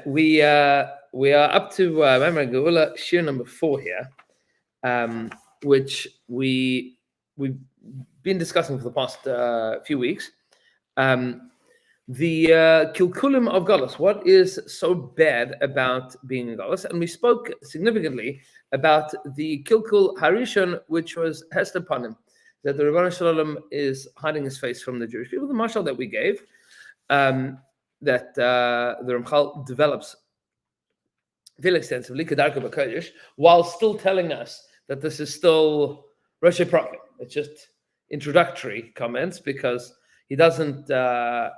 We are up to Maamar HaGeulah, shir number 4 here, which we've been discussing for the past few weeks. The kilkulim of Galus. What is so bad about being in Galus? And we spoke significantly about the kilkul harishon, which was hest upon him, that the Rebbeinu Shalom is hiding his face from the Jewish people. The mashal that we gave, that the Ramchal develops very extensively, Kedarka B'Kodesh, while still telling us that this is still Rosh Prakim. It's just introductory comments because he doesn't go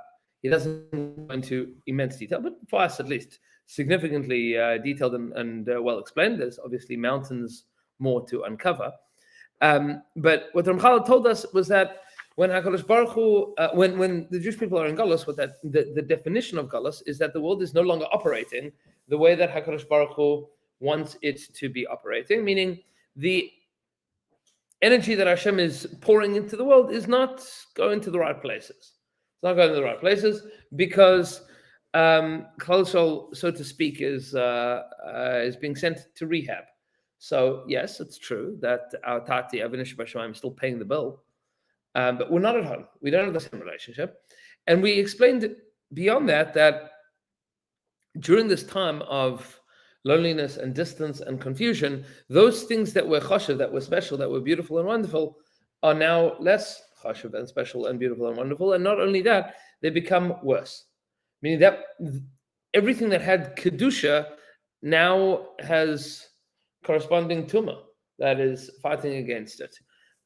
into immense detail, but for us at least, significantly detailed and well explained. There's obviously mountains more to uncover. But what Ramchal told us was that when HaKadosh Baruch Hu, when the Jewish people are in Galus, what that the definition of Galus is that the world is no longer operating the way that HaKadosh Baruch Hu wants it to be operating, meaning the energy that Hashem is pouring into the world is not going to the right places. It's not going to the right places because Klal Yisrael, so to speak, is being sent to rehab. So yes, it's true that our Tati Avinish B'Shamayim is still paying the bill. But we're not at home. We don't have the same relationship. And we explained beyond that during this time of loneliness and distance and confusion, those things that were chashuv, that were special, that were beautiful and wonderful, are now less chashuv and special and beautiful and wonderful. And not only that, they become worse. Meaning that everything that had kedusha now has corresponding tumah that is fighting against it.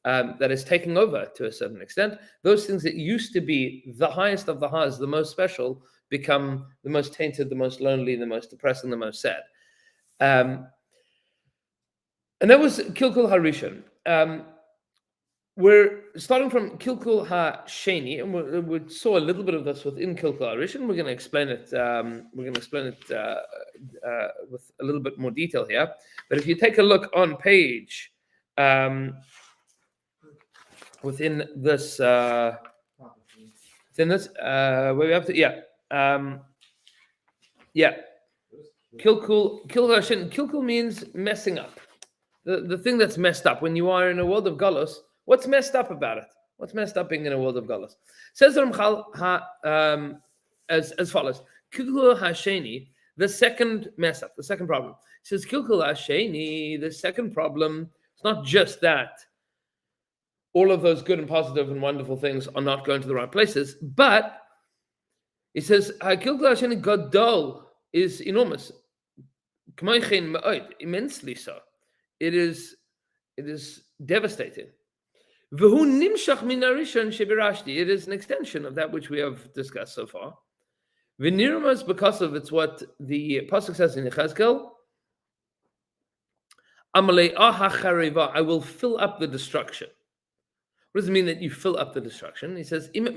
That is taking over to a certain extent. Those things that used to be the highest of the highs, the most special, become the most tainted, the most lonely, the most depressing, the most sad. And that was Kilkul Harishon. We're starting from Kilkul HaSheni, and we saw a little bit of this within Kilkul HaRishon. We're going to explain it. With a little bit more detail here. But if you take a look on page. Within this, where we have to, Kilkul means messing up. The thing that's messed up. When you are in a world of galus, what's messed up about it? What's messed up being in a world of galus? Says Ramchal as follows: Kilkul HaSheni, the second mess up, the second problem. It says Kilkul HaSheni, the second problem. It's not just that all of those good and positive and wonderful things are not going to the right places, but it says Kilkul HaSheni Gadol is enormous, immensely so. It is devastating. It is an extension of that which we have discussed so far. V'nirmas, because of it's what the pasuk says in Yechezkel. I will fill up the destruction. What does it mean that you fill up the destruction? He says, which is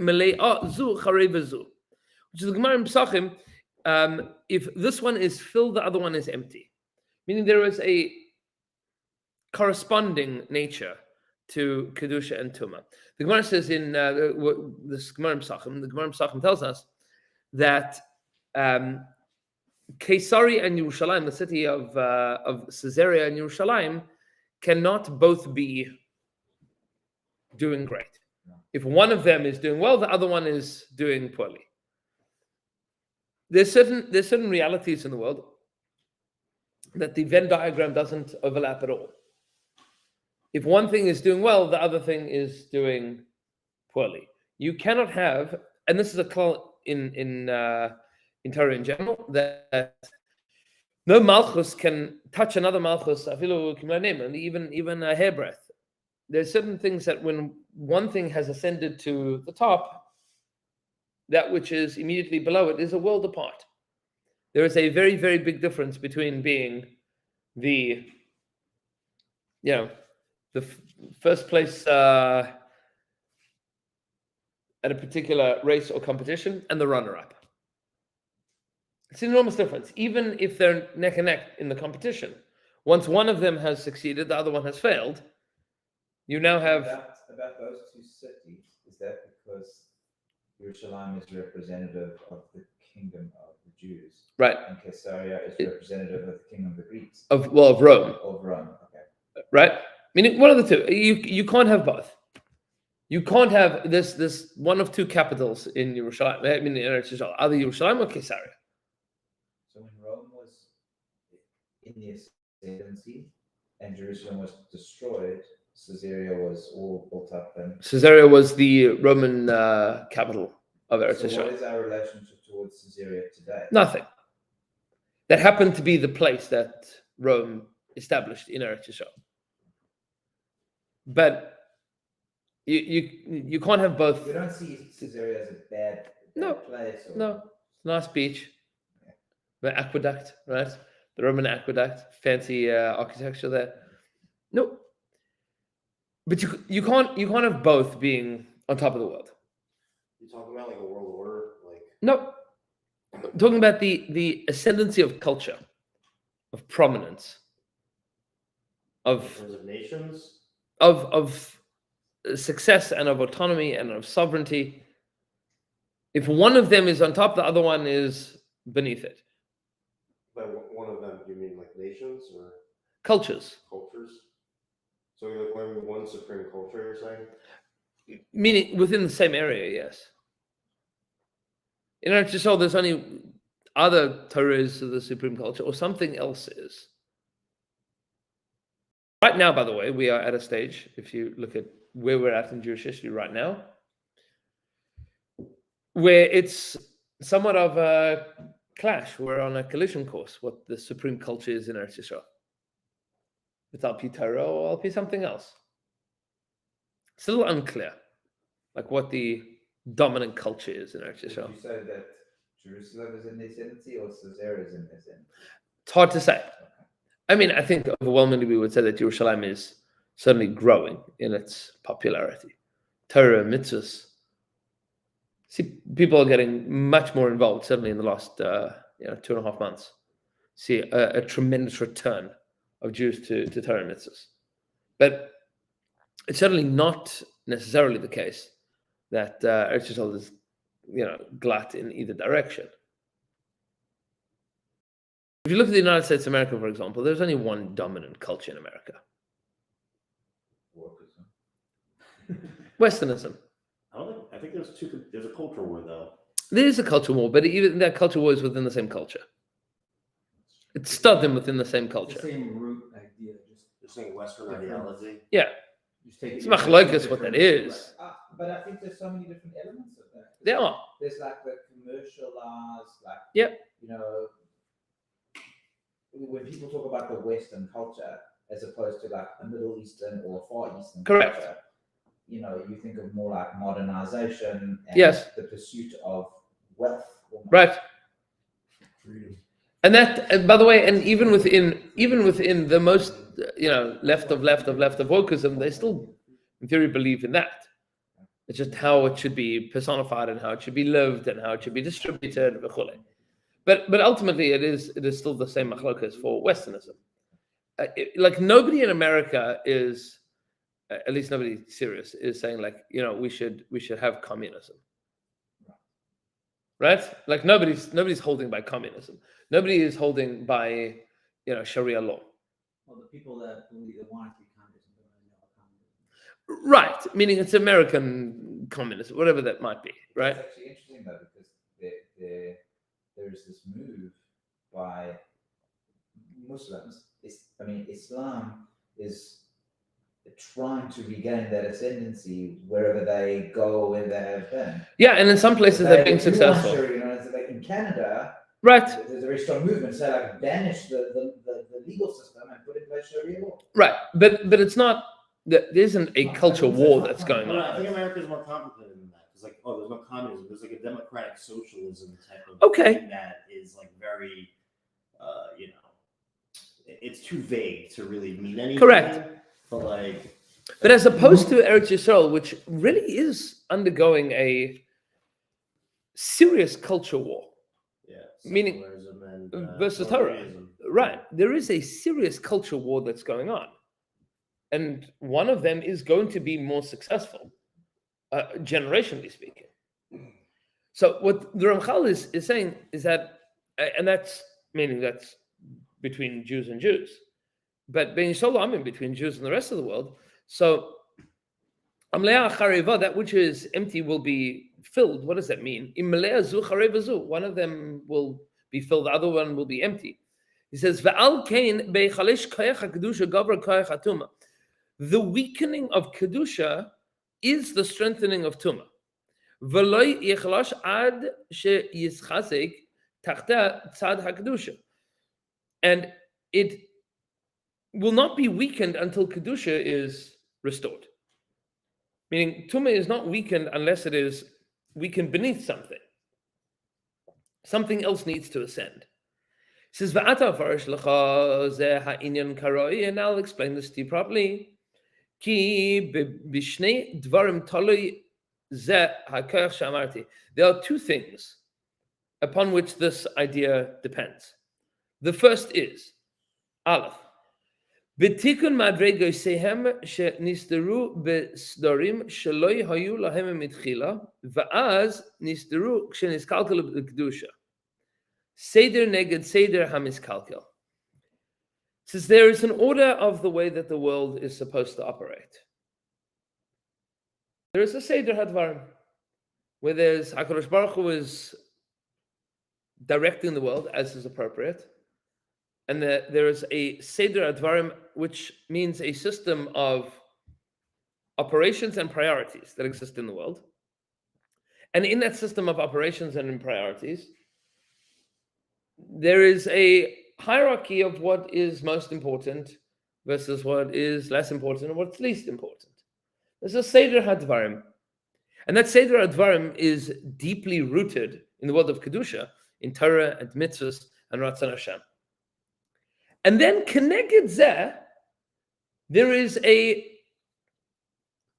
the Gemara in Pesachim. If this one is filled, the other one is empty. Meaning there is a corresponding nature to Kedusha and Tumah. The Gemara says in this Gemara in Pesachim, the Gemara in Pesachim tells us that Caesarea and Yerushalayim, the city of Caesarea and Yerushalayim, cannot both be doing great. If one of them is doing well, the other one is doing poorly. There's certain realities in the world that the Venn diagram doesn't overlap at all. If one thing is doing well, the other thing is doing poorly. You cannot have, and this is a klal in Torah in general, that no malchus can touch another malchus, even a hairbreadth. There's certain things that when one thing has ascended to the top, that which is immediately below it is a world apart. There is a very, very big difference between being the first place at a particular race or competition and the runner-up. It's an enormous difference, even if they're neck and neck in the competition. Once one of them has succeeded, the other one has failed. You now have about those two cities. Is that because Yerushalayim is representative of the kingdom of the Jews. Right. And Caesarea is representative of the kingdom of the Greeks. Of Rome. Of Rome, okay. Right? Meaning one of the two. You can't have both. You can't have this one of two capitals in Jerusalem. I mean, in Eretz Yisrael, either Jerusalem or Caesarea. So when Rome was in the ascendancy and Jerusalem was destroyed, Caesarea was all built up. And Caesarea was the Roman capital of Eretz so Yisrael. what is our relationship towards Caesarea today? Nothing. That happened to be the place that Rome established in Eretz Yisrael. But you can't have both. We don't see Caesarea as a bad place. Or... No, nice beach, the aqueduct, right? The Roman aqueduct, fancy architecture there. No, but you can't have both being on top of the world. You talking about like a world order, like? No, I'm talking about the ascendancy of culture, of prominence, In terms of nations. of success and of autonomy and of sovereignty. If one of them is on top, the other one is beneath it. By one of them, you mean like nations or Cultures. So you're like learning one supreme culture, you're saying? Meaning within the same area, yes. In Eretz Yisrael, there's only either Torah is the supreme culture or something else is. Right now, by the way, we are at a stage, if you look at where we're at in Jewish history right now, where it's somewhat of a clash. We're on a collision course, what the supreme culture is in Eretz Yisrael. It's Al-Pi Torah or Al-Pi something else. It's a little unclear, like what the dominant culture is in Eretz Yisrael. Would you say that Jerusalem is in the ascendancy or Caesarea is in the ascendancy? It's hard to say. I mean, I think overwhelmingly we would say that Jerusalem is certainly growing in its popularity. Torah, mitzvahs. See, people are getting much more involved, certainly in the last 2.5 months. See a tremendous return of Jews to Torah and mitzvahs. But it's certainly not necessarily the case that Eretz Yisrael is, glut in either direction. If you look at the United States of America, for example, there's only one dominant culture in America. Westernism. I think there's a culture war though. There is a culture war, but even that culture war is within the same culture. It's stuck in within the same culture. The same root idea, You're saying Western ideology? Yeah. just take It's machlokas what that is. But I think there's so many different elements of that. There are. There's like the commercialized, like, Yep. When people talk about the Western culture as opposed to like a Middle Eastern or Far Eastern Correct. culture, you think of more like modernization and Yes. the pursuit of wealth. Almost. Right. freedom. And by the way, and even within the most left of wokeism, they still in theory believe in that. It's just how it should be personified and how it should be lived and how it should be distributed. But ultimately, it is still the same machlokas for Westernism. Like nobody in America is, at least nobody serious, is saying like we should have communism, right? Like nobody's holding by communism. Nobody is holding by Sharia law. Well, the people that believe they want it to be communism don't really know what communism is. Right, meaning it's American communism, whatever that might be, right? It's actually interesting though because there's this move by Muslims. Islam is trying to regain that ascendancy wherever they go, where they have been. Yeah, and in some places they're being successful. So like in Canada, Right. there's a very strong movement. Say like banish the legal system and put in place Sharia law. Right, but it's not. There isn't a culture war that's going No, on. I think America is more complicated than that. It's like, there's no communism. There's like a democratic socialism type of thing that is like very, it's too vague to really mean anything. Correct. But as opposed to Eretz Yisrael, which really is undergoing a serious culture war, meaning secularism and versus Torah. Judaism. Right, there is a serious culture war that's going on, and one of them is going to be more successful, generationally speaking. So what the Ramchal is saying is that and that's meaning that's between Jews and Jews. But Ben Yisrael between Jews and the rest of the world. So that which is empty will be filled. What does that mean? One of them will be filled, the other one will be empty. He says, the weakening of Kedusha is the strengthening of Tumah. And it will not be weakened until Kedusha is restored. Meaning, Tumah is not weakened unless it is weakened beneath something. Something else needs to ascend. He says, and I'll explain this to you properly. There are two things upon which this idea depends. The first is, Aleph, B'tikun madregosehem shenisderu b'sdorim sheloi hayu lahem mitchila va'az nisderu ksheniskalkel b'kedusha seder neged seder hamiskalkel. Says there is an order of the way that the world is supposed to operate. There is a seder hadvarim where there's HaKadosh Baruch Hu is directing the world as is appropriate. And there is a Seder Advarim, which means a system of operations and priorities that exist in the world. And in that system of operations and in priorities, there is a hierarchy of what is most important versus what is less important and what's least important. There's a Seder Hadvarim. And that Seder Advarim is deeply rooted in the world of Kedusha, in Torah and mitzvahs and Ratzon Hashem. And then Keneged Zeh, there is a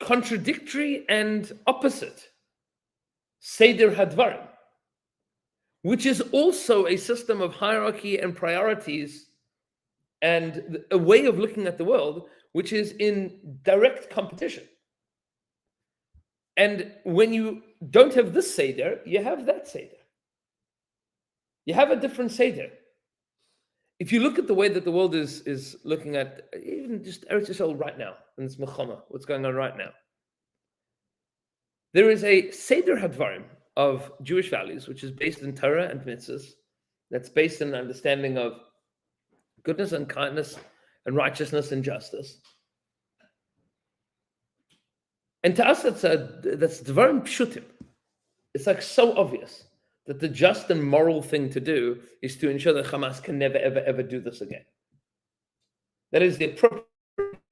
contradictory and opposite Seder Hadvarim, which is also a system of hierarchy and priorities and a way of looking at the world, which is in direct competition. And when you don't have this Seder, you have that Seder. You have a different Seder. If you look at the way that the world is looking at even just Eretz Yisrael right now, and it's Milchama, what's going on right now, there is a Seder Hadvarim of Jewish values, which is based in Torah and mitzvahs, that's based in an understanding of goodness and kindness and righteousness and justice. And to us, that's Dvarim Pshutim. It's like so obvious that the just and moral thing to do is to ensure that Hamas can never, ever, ever do this again. That is the appropriate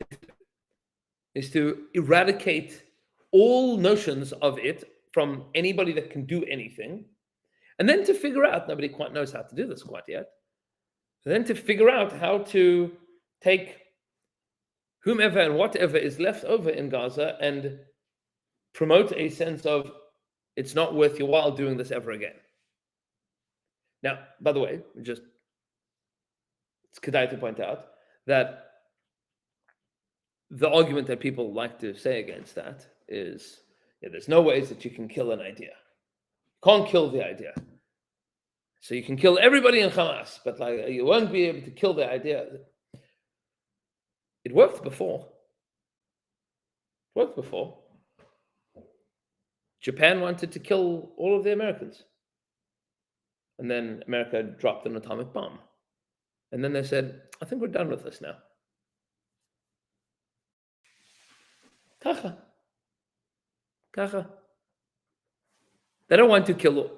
thing, is to eradicate all notions of it from anybody that can do anything, and then to figure out, nobody quite knows how to do this quite yet, and then to figure out how to take whomever and whatever is left over in Gaza and promote a sense of it's not worth your while doing this ever again. Now, by the way, it's kedai to point out that the argument that people like to say against that is, there's no ways that you can kill an idea. You can't kill the idea. So you can kill everybody in Hamas, but you won't be able to kill the idea. It worked before. Japan wanted to kill all of the Americans. And then America dropped an atomic bomb. And then they said, I think we're done with this now. Kacha. They don't want to kill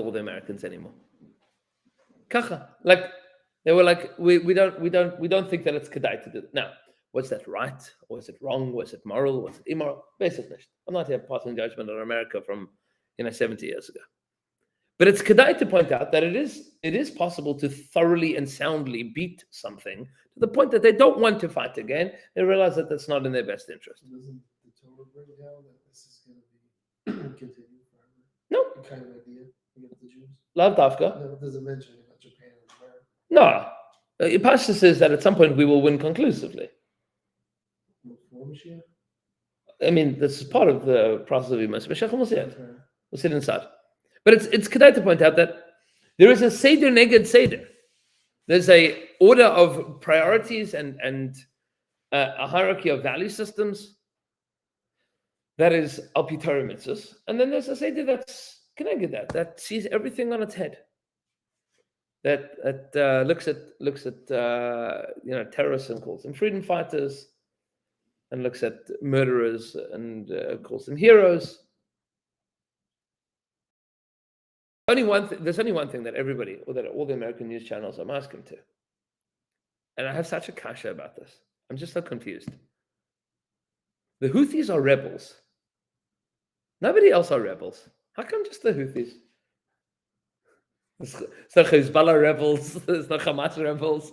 all the Americans anymore. Kacha. They were like, we don't think that it's kedai to do it. Now, was that right? Or was it wrong? Was it moral? Was it immoral? Basically, I'm not here passing judgment on America from 70 years ago. But it's kedai to point out that it is possible to thoroughly and soundly beat something to the point that they don't want to fight again. They realize that that's not in their best interest. Doesn't the Torah bring down that this is going to be continued forever? No. The kind of idea against the Jews? Lav Dafka. No, it doesn't mention about Japan and America. No. Pasha says that at some point we will win conclusively. Before Mashiach? I mean, this is part of the process of Mashiach. We'll see it. Okay. We'll sit inside. But it's kedai to point out that There is a Seder Neged Seder. There's a order of priorities and a hierarchy of value systems that is al pi Torah mitzvahs. And then there's a Seder that's connected that sees everything on its head. That looks at terrorists and calls them freedom fighters, and looks at murderers and calls them heroes. There's only one thing that everybody, or that all the American news channels are asking to, and I have such a kasha about this. I'm just so confused. The Houthis are rebels. Nobody else are rebels. How come just the Houthis? It's the Hezbollah rebels. It's the Hamas rebels.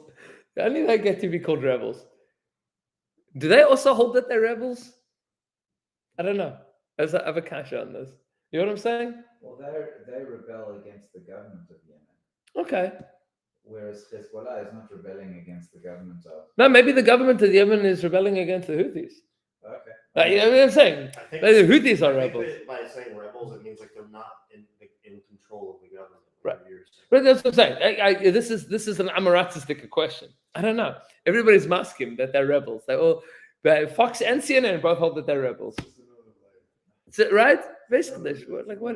Only they get to be called rebels. Do they also hold that they're rebels? I don't know. I have a kasha on this. You know what I'm saying? Well, they rebel against the government of Yemen, Okay. whereas Hezbollah is not rebelling against the government of. No, maybe the government of Yemen is rebelling against the Houthis. Okay. You know what I'm saying? I think Like the Houthis are I think rebels. that by saying rebels, it means like they're not in control of the government. Right. Years. But that's what I'm saying. This is an amaratistic question. I don't know. Everybody's masking that they're rebels. But Fox and CNN both hold that they're rebels. Is it right? Basically, like what?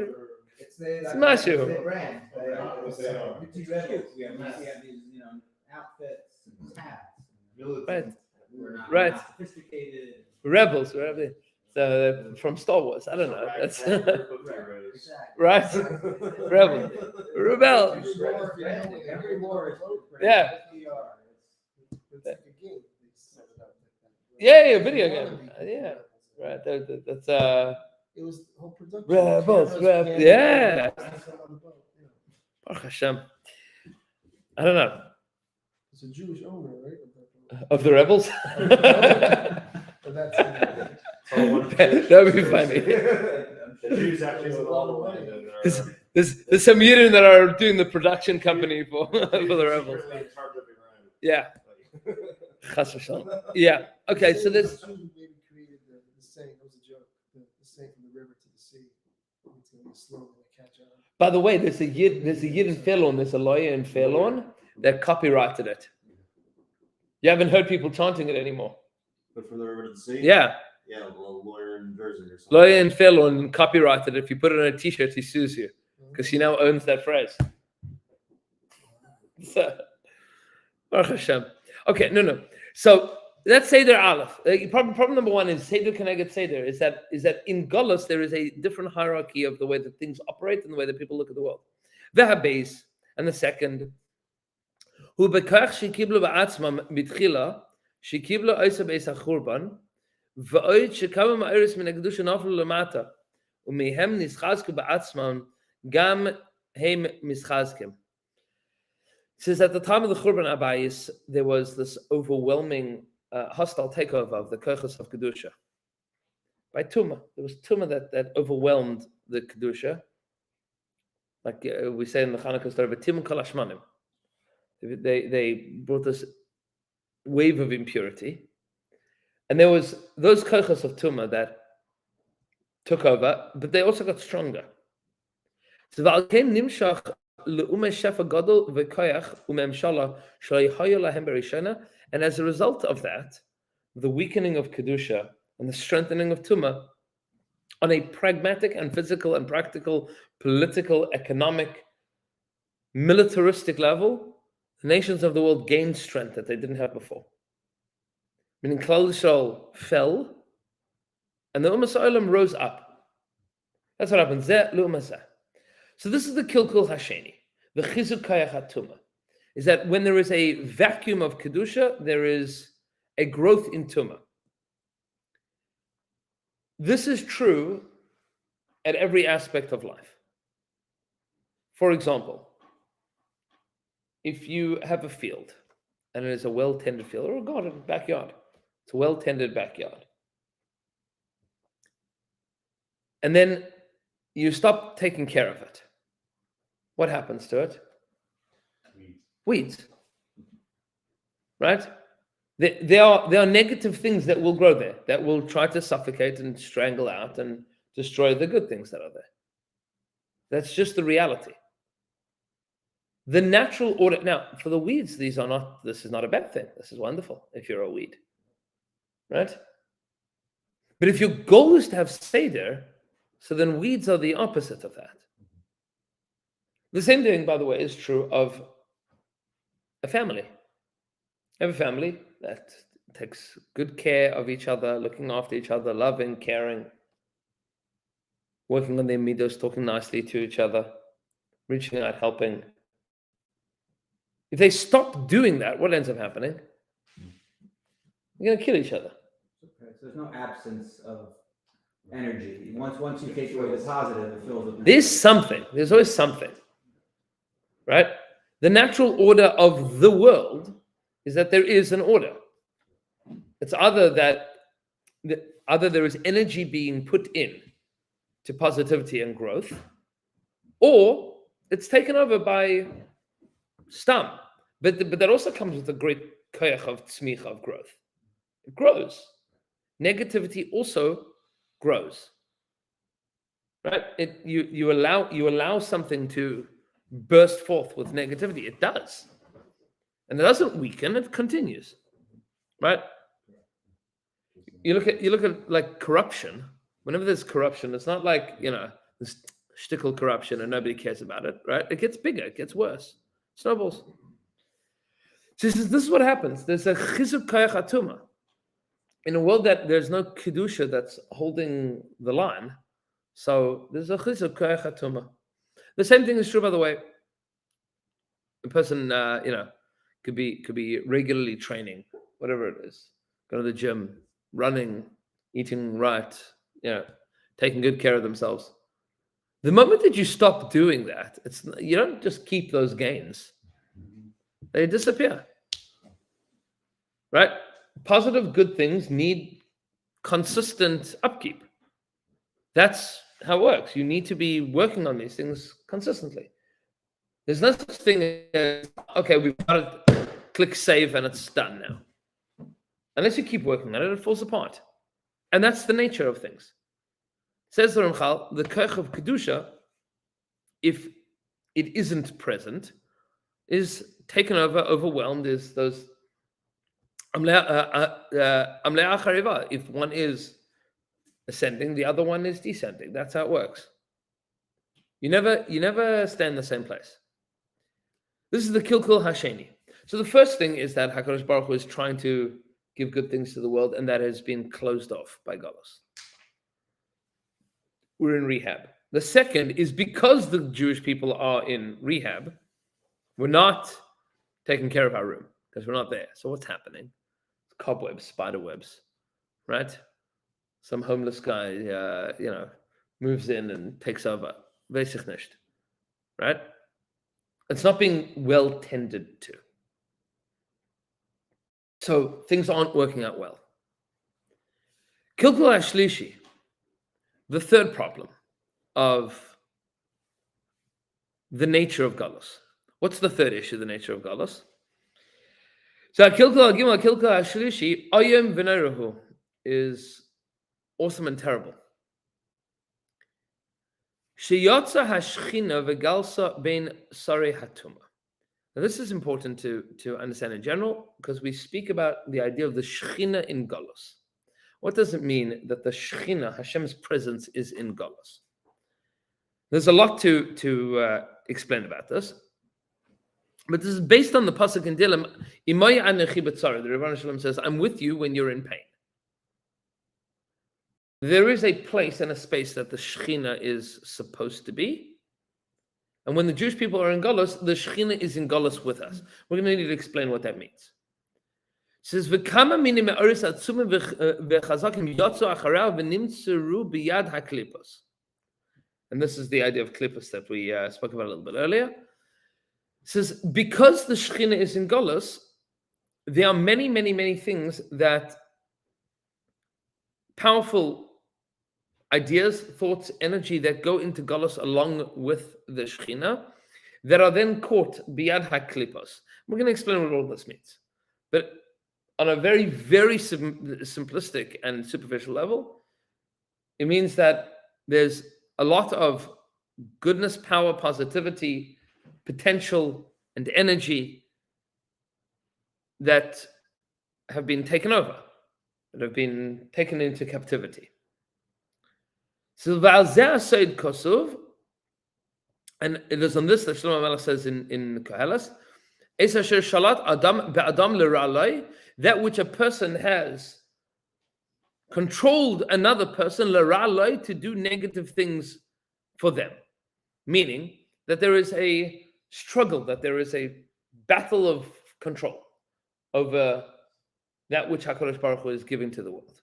It's their Smash you. brand. They are. It's rebels. We have these, outfits and hats. Right. We're not, Right. not sophisticated. Rebels, right? So from Star Wars. I don't know. That's Exactly. right. Rebel. Rebel. Every war is Yeah. It's like a game. They set it up like that. Yeah, video game. Yeah. Right. That's It was the whole production. Rebels, Cameras, rebels, cameras, yeah. cameras on the boat, yeah. Baruch Hashem. I don't know. It's a Jewish owner, right? Of the rebels? But that's That would be funny. The Jews actually own all the money. There's some Yidden that are doing the production company for the rebels. Yeah. Chas v'shalom. Yeah. Okay, so this. Jews maybe created the saying, it was a joke, the saying from the river to the sea. It's going to be slow to catch on. By the way, there's a Yid in Fairlawn, there's a lawyer in Fairlawn that copyrighted it. You haven't heard people chanting it anymore. But from the river to the sea? Yeah. Yeah, a lawyer in Jersey or something. Lawyer in Fairlawn copyrighted it. If you put it on a t-shirt, he sues you because he now owns that phrase. So, Baruch Hashem. Okay, no. So that's Seder Aleph. Problem number one is Seder Keneged Seder. Is that in Geulah there is a different hierarchy of the way that things operate and the way that people look at the world. Ve'habeis, and the second, Hu bekach shekiblu ba'atzmam mitchila shekiblu oisa beis hachurban va'oid shekama ma'eris min ha'kedusha naflu lamata u'mehem nischazku ba'atzmam gam heim mischazkim. It says at the time of the Churban Abayis, there was this overwhelming hostile takeover of the Kochos of Kedusha by Tumah. There was Tumah that overwhelmed the Kedusha. Like we say in the Chanukah story, V'timun kol hashmanim. They brought this wave of impurity. And there was those Kochos of Tumah that took over, but they also got stronger. So V'alkein nimshach and as a result of that, the weakening of Kedusha and the strengthening of Tumah on a pragmatic and physical and practical, political, economic, militaristic level, the nations of the world gained strength that they didn't have before. Meaning Klal Yisrael fell and the Ummah Olam rose up. That's what happens. So this is the Kilkul Hasheni, the Chizuk Kayach HaTumah, is that when there is a vacuum of Kedusha, there is a growth in Tumah. This is true at every aspect of life. For example, if you have a field, and it is a well-tended field, or a garden, backyard, it's a well-tended backyard, and then you stop taking care of it, what happens to it? Weeds. Right? There are negative things that will grow there, that will try to suffocate and strangle out and destroy the good things that are there. That's just the reality. The natural order. Now, for the weeds, this is not a bad thing. This is wonderful if you're a weed, right? But if your goal is to have seder, so then weeds are the opposite of that. The same thing, by the way, is true of a family. You have a family that takes good care of each other, looking after each other, loving, caring, working on their midos, talking nicely to each other, reaching out, helping. If they stop doing that, what ends up happening? You're going to kill each other. Okay, so there's no absence of energy. Once you take away the positive, it fills with There's something. There's always something. Right? The natural order of the world is that there is an order. It's either there is energy being put in to positivity and growth, or it's taken over by stam. But that also comes with a great koyach of tzmicha, of growth. It grows. Negativity also grows. Right? You allow something to burst forth with negativity. It does. And it doesn't weaken, it continues. Right? You look at like corruption. Whenever there's corruption, it's not like, this shtickle corruption and nobody cares about it, right? It gets bigger, it gets worse. Snowballs. So this is what happens. There's a chizuk koyach atuma. In a world that there's no kedusha that's holding the line, so there's a chizuk koyach atuma. The same thing is true, by the way. A person, could be regularly training, whatever it is, go to the gym, running, eating right, taking good care of themselves. The moment that you stop doing that, you don't just keep those gains; they disappear. Right? Positive, good things need consistent upkeep. That's how it works. You need to be working on these things consistently. There's no such thing as, okay, we've got to click save and it's done now. Unless you keep working on it, it falls apart. And that's the nature of things. Says the Ramchal, the koach of Kedusha, if it isn't present, is taken over, overwhelmed, is those if one is ascending, the other one is descending. That's how it works. You never stay in the same place. This is the Kilkul Hasheni. So the first thing is that HaKadosh Baruch Hu is trying to give good things to the world, and that has been closed off by Galus. We're in rehab. The second is because the Jewish people are in rehab, we're not taking care of our room because we're not there. So what's happening? Cobwebs, spider webs, right? Some homeless guy, moves in and takes over. Weiß ich nicht, right? It's not being well tended to. So things aren't working out well. Kilkul Ashlishi, the third problem of the nature of Galus. What's the third issue, the nature of Galus? So Kilkul Agimel, Kilkul Ashlishi, Oyem V'Neiruhu is awesome and terrible. Sheyotza hashchina v'galsa bein sarei hatuma. Now this is important to understand in general because we speak about the idea of the Shechina in Galus. What does it mean that the Shechina, Hashem's presence, is in Galus? There's a lot to explain about this, but this is based on the pasuk in Dilim. Imay anechi b'tzara. The Rebbeinu Shalom says, "I'm with you when you're in pain." There is a place and a space that the Shechina is supposed to be. And when the Jewish people are in Galus, the Shechina is in Galus with us. We're going to need to explain what that means. It says, "V'kama mini me'oris atzumim v'chazakim yotzu acharav v'nimtzeru biyad haklipos." And this is the idea of klipos that we spoke about a little bit earlier. It says, because the Shechina is in Galus, there are many, many, many things that powerful ideas, thoughts, energy that go into Galus along with the Shechina that are then caught biyad haklipos. We're going to explain what all this means. But on a very, very simplistic and superficial level, it means that there's a lot of goodness, power, positivity, potential and energy that have been taken over, that have been taken into captivity. So Said Kosov, and it is on this that Shlomo Melech says in Koheles, Es asher shalat adam be'adam l'ra'alai, that which a person has controlled another person l'ra'alai, to do negative things for them. Meaning that there is a struggle, that there is a battle of control over that which HaKadosh Baruch Hu is giving to the world.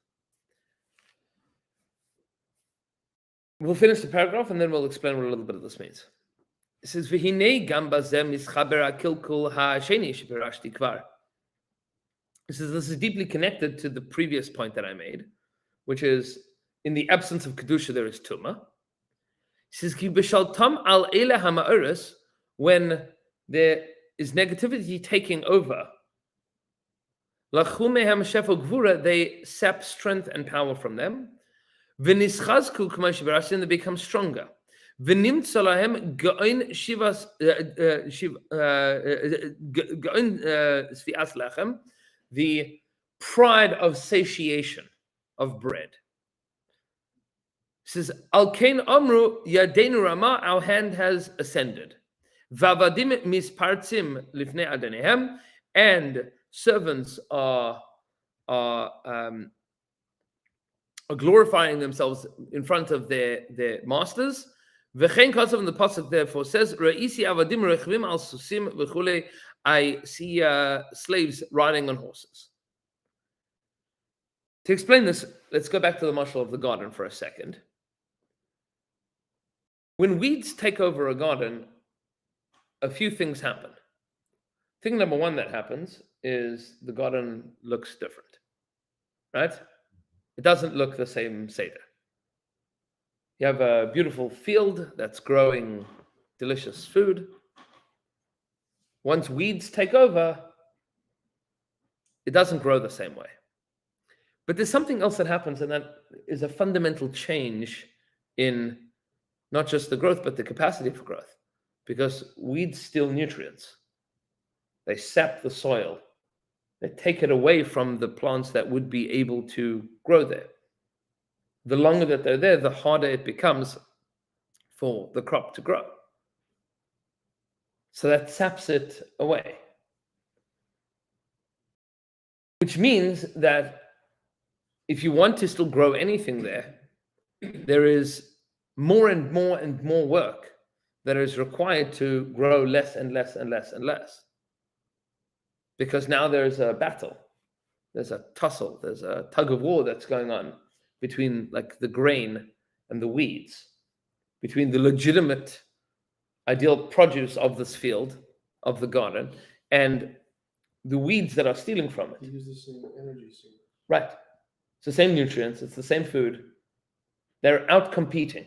We'll finish the paragraph and then we'll explain what a little bit of this means. It says, "V'hinei gam bazeh mischaber hakilkul ha'sheni shepirashti kvar." It says this is deeply connected to the previous point that I made, which is in the absence of kedusha there is tumah. It says, "Ki b'shaltam al eila hama'oris," when there is negativity taking over, lachu mehem shefo gvura, they sap strength and power from them. V'nischazku k'ma shebirashti, and they become stronger. V'nimtza lahem ga'oin shivas ga'oin svi'as lechem, the pride of satiation of bread. It says, Al kain amru yadeinu rama, our hand has ascended. Vavadim mispartzim lifnei adonehem, and servants are glorifying themselves in front of their masters. V'chein kasav, in the pasuk therefore says, Ra'isi avadim rechvim al susim v'chulei, I see slaves riding on horses. To explain this, let's go back to the mashal of the garden for a second. When weeds take over a garden, a few things happen. Thing number one that happens is the garden looks different, right? It doesn't look the same Seder. You have a beautiful field that's growing delicious food. Once weeds take over, it doesn't grow the same way. But there's something else that happens, and that is a fundamental change in not just the growth, but the capacity for growth. Because weeds steal nutrients. They sap the soil. They take it away from the plants that would be able to grow there. The longer that they're there, the harder it becomes for the crop to grow. So that saps it away. Which means that if you want to still grow anything there, there is more and more and more work that is required to grow less and less and less and less. Because now there's a battle, there's a tussle, there's a tug of war that's going on between like the grain and the weeds, between the legitimate ideal produce of this field, of the garden, and the weeds that are stealing from it. You use the same energy source. Right. It's the same nutrients, it's the same food. They're out competing.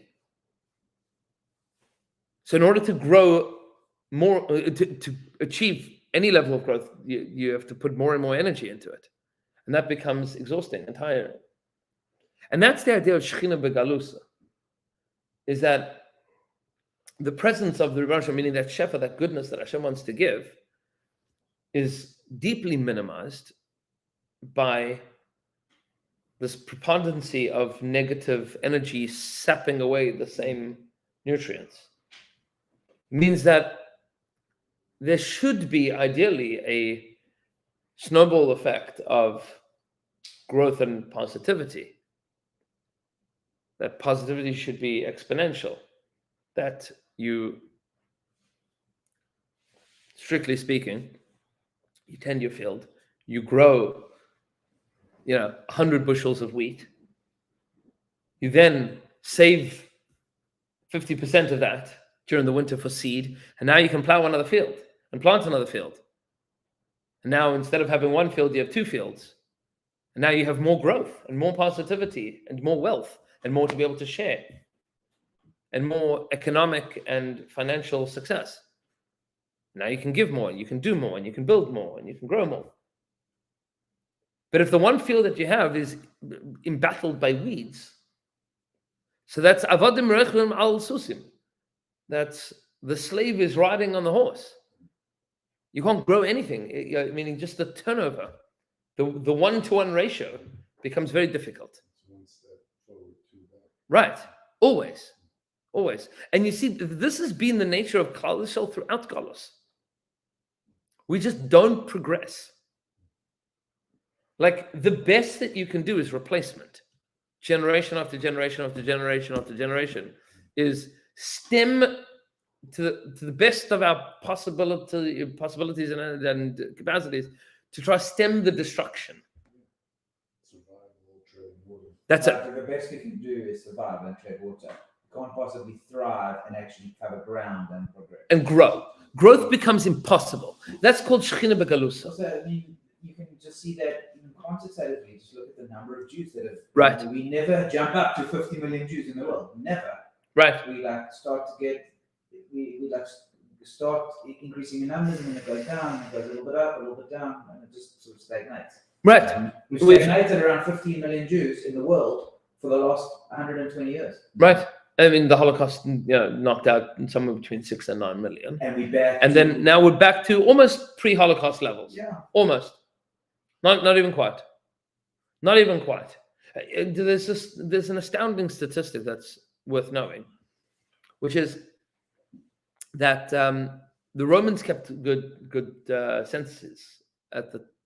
So in order to grow more, to achieve any level of growth, you have to put more and more energy into it. And that becomes exhausting and tiring. And that's the idea of Shechina Begalusa, is that the presence of the Rebbe Hashem, meaning that Shefa, that goodness that Hashem wants to give, is deeply minimized by this preponderancy of negative energy sapping away the same nutrients. It means that there should be ideally a snowball effect of growth and positivity. That positivity should be exponential. That you, strictly speaking, you tend your field, you grow, 100 bushels of wheat. You then save 50% of that during the winter for seed, and now you can plow another field and plant another field. And now instead of having one field, you have two fields. And now you have more growth and more positivity and more wealth and more to be able to share and more economic and financial success. Now you can give more, and you can do more, and you can build more, and you can grow more. But if the one field that you have is embattled by weeds, so that's avadim rechlim al susim. That's the slave is riding on the horse. You can't grow anything. Meaning just the turnover, the 1-to-1 ratio becomes very difficult. It's one step forward, two back. Right. Always. Always. And you see, this has been the nature of Klal Yisrael throughout Galus. We just don't progress. Like, the best that you can do is replacement. Generation after generation after generation after generation is stem to the best of our possibilities and capacities to try to stem the destruction. Survival, tread water. That's it. But the best you can do is survive and tread water. You can't possibly thrive and actually cover ground and progress. And grow. Growth becomes impossible. That's called Shechina Begalusa. Also, I mean, you can just see that even quantitatively. Just look at the number of Jews that have. Right. We never jump up to 50 million Jews in the world. Never. Right. We like start to get. We like start increasing in numbers, and then it goes down, it goes a little bit up, a little bit down, and it just sort of stagnates. Right. We've We've- stagnated around 15 million Jews in the world for the last 120 years. Right. I mean, the Holocaust, knocked out somewhere between 6 and 9 million. And we back. And then now we're back to almost pre-Holocaust levels. Yeah. Almost. Not even quite. Not even quite. There's an astounding statistic that's worth knowing, which is that the Romans kept good censuses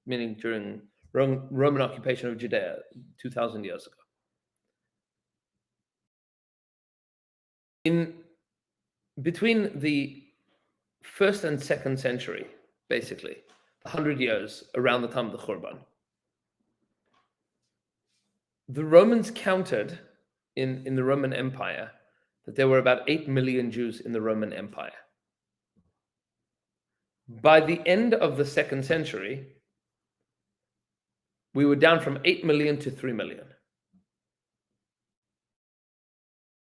meaning during Roman occupation of Judea 2,000 years ago. In between the 1st and 2nd century, basically, 100 years around the time of the Khurban, the Romans counted in the Roman Empire that there were about 8 million Jews in the Roman Empire. By the end of the 2nd century, we were down from 8 million to 3 million.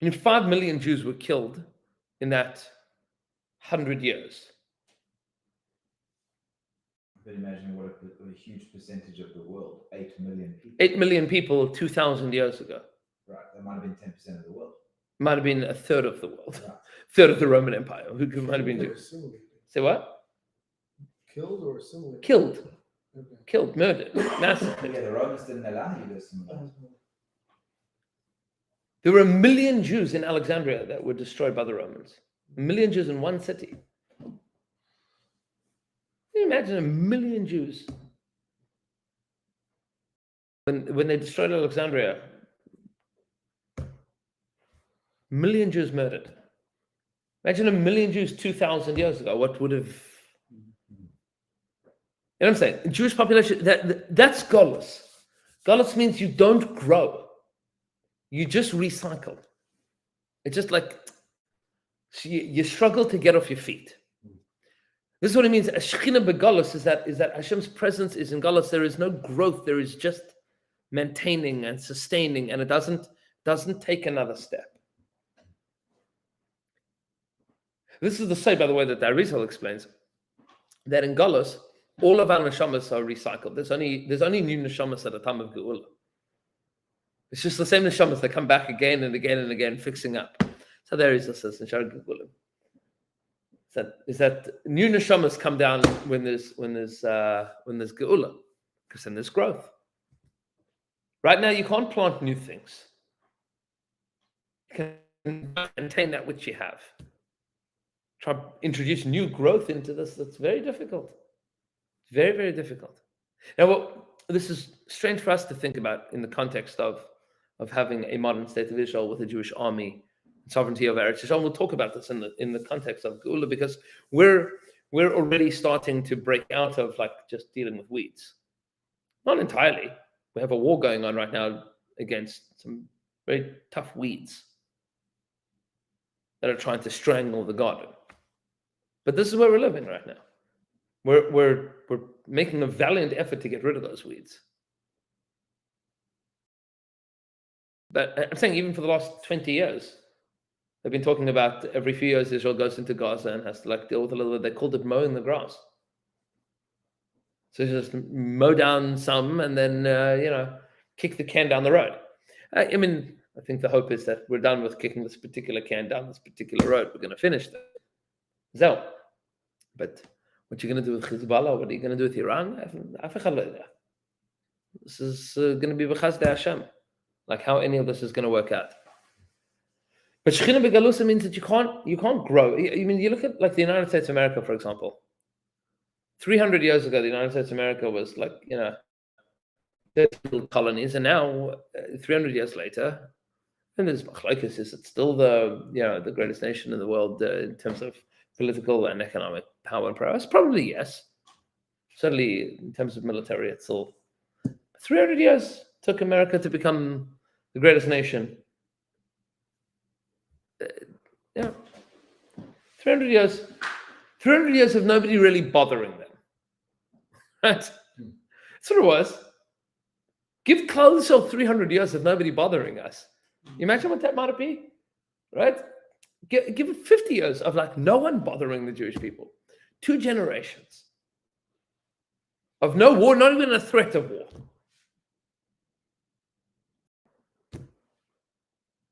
And 5 million Jews were killed in that 100 years. But imagine what a huge percentage of the world, 8 million people. 8 million people 2,000 years ago. Right, that might have been 10% of the world. Might have been a third of the world. Right. Third of the Roman Empire. Who might have been Killed or Jews. assimilated? Say what? Killed or assimilated? Killed. Okay. Killed, murdered, massacred. Yeah, the Romans didn't allow you to assimilate. There were 1 million Jews in Alexandria that were destroyed by the Romans. 1 million Jews in one city. Can you imagine 1 million Jews? When they destroyed Alexandria, 1 million Jews murdered. Imagine 1 million Jews 2,000 years ago. What would have... You know what I'm saying? Jewish population, that's Galus. Galus means you don't grow. You just recycle. It's just like you struggle to get off your feet. This is what it means. Shechina begalus is that Hashem's presence is in Galus. There is no growth. There is just maintaining and sustaining, and it doesn't take another step. This is the say, by the way, that the Arizal explains that in Galus, all of our neshamas are recycled. There's only new neshamas at the time of Geulah. It's just the same neshamas that come back again and again and again, fixing up. So there is this in Shar Geulah. Is that new neshamas come down when there's Geulah, because then there's growth. Right now, you can't plant new things. You can maintain that which you have. Try to introduce new growth into this. That's very difficult. Very, very difficult. Now, this is strange for us to think about in the context of having a modern state of Israel with a Jewish army, sovereignty of Eretz Yisrael. We'll talk about this in the context of Geulah, because we're already starting to break out of like just dealing with weeds. Not entirely. We have a war going on right now against some very tough weeds that are trying to strangle the garden. But this is where we're living right now. We're making a valiant effort to get rid of those weeds. But I'm saying even for the last 20 years, they've been talking about every few years Israel goes into Gaza and has to like deal with a little bit. They called it mowing the grass. So just mow down some and then kick the can down the road. I think the hope is that we're done with kicking this particular can down this particular road. We're going to finish that. So, but What you're going to do with Hezbollah? What are you going to do with Iran? This is going to be b'chazdei Hashem. Like how any of this is going to work out. But Shechina Begalusa means that you can't grow. I mean, you look at like the United States of America, for example. 300 years ago, the United States of America was like, little colonies, and now 300 years later, and there's machlokes, is it still the greatest nation in the world in terms of political and economic power and prowess? Probably yes. Certainly in terms of military, it's still 300 years took America to become the greatest nation. 300 years. 300 years of nobody really bothering them. Right? That's what it was. Give Klal Yisrael 300 years of nobody bothering us. You imagine what that might be? Right? Give it 50 years of like no one bothering the Jewish people. 2 generations of no war, not even a threat of war.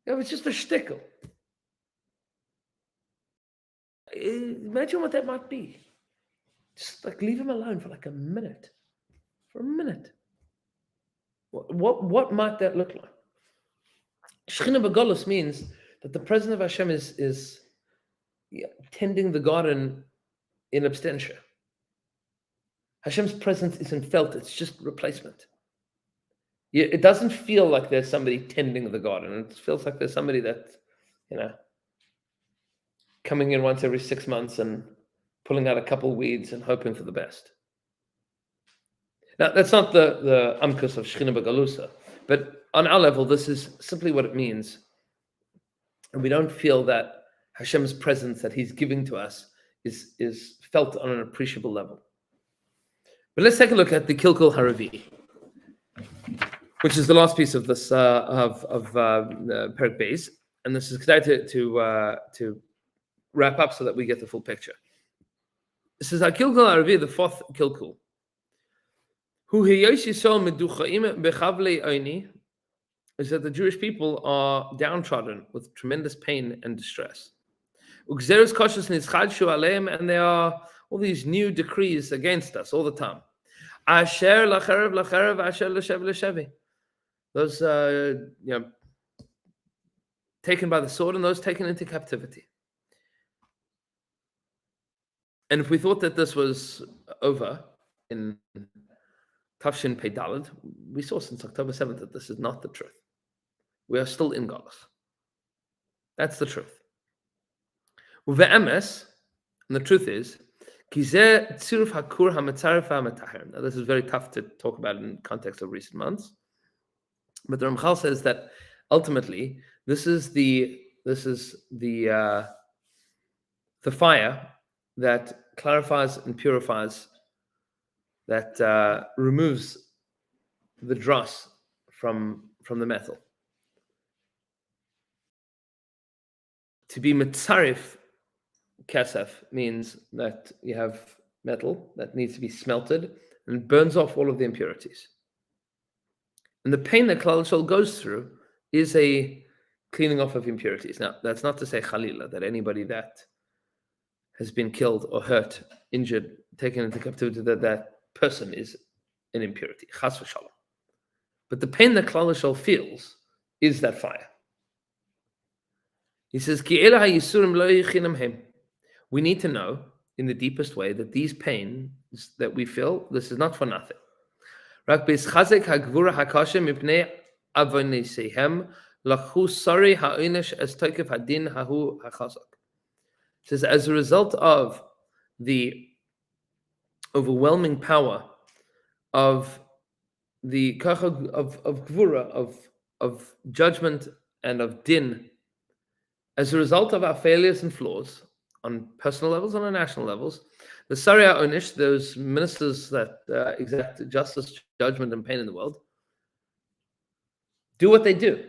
It's just a shtickle. Imagine what that might be. Just like leave him alone for like a minute. For a minute. What might that look like? Shechina B'Golus means that the presence of Hashem is tending the garden in absentia. Hashem's presence isn't felt, it's just replacement. It doesn't feel like there's somebody tending the garden. It feels like there's somebody that, coming in once every 6 months and pulling out a couple weeds and hoping for the best. Now, that's not the amkus of Shechina B'Galusa, but on our level, this is simply what it means. And we don't feel that Hashem's presence that He's giving to us is felt on an appreciable level. But let's take a look at the Kilkul Haravi, which is the last piece of this of Perek Beis, and this is connected to wrap up so that we get the full picture. This is Kilkul Haravi, the 4th Kilkul. Who is that the Jewish people are downtrodden with tremendous pain and distress. And there are all these new decrees against us all the time. Those taken by the sword and those taken into captivity. And if we thought that this was over in Tafshin Pei Daled, we saw since October 7th that this is not the truth. We are still in Geulah. That's the truth. Uve'emes, and the truth is, now this is very tough to talk about in context of recent months, but the Ramchal says that ultimately this is the fire that clarifies and purifies, that removes the dross from the metal. To be mitzarif kesef means that you have metal that needs to be smelted and burns off all of the impurities. And the pain that Klal Yisrael goes through is a cleaning off of impurities. Now, that's not to say Chalila, that anybody that has been killed or hurt, injured, taken into captivity, that person is an impurity. Chas v'shalom. But the pain that Klal Yisrael feels is that fire. He says, we need to know in the deepest way that these pains that we feel, this is not for nothing. It says, as a result of the overwhelming power of the of gvura, of judgment and of din, as a result of our failures and flaws on personal levels and on national levels, the Saria Onish, those ministers that exact justice, judgment, and pain in the world, do what they do.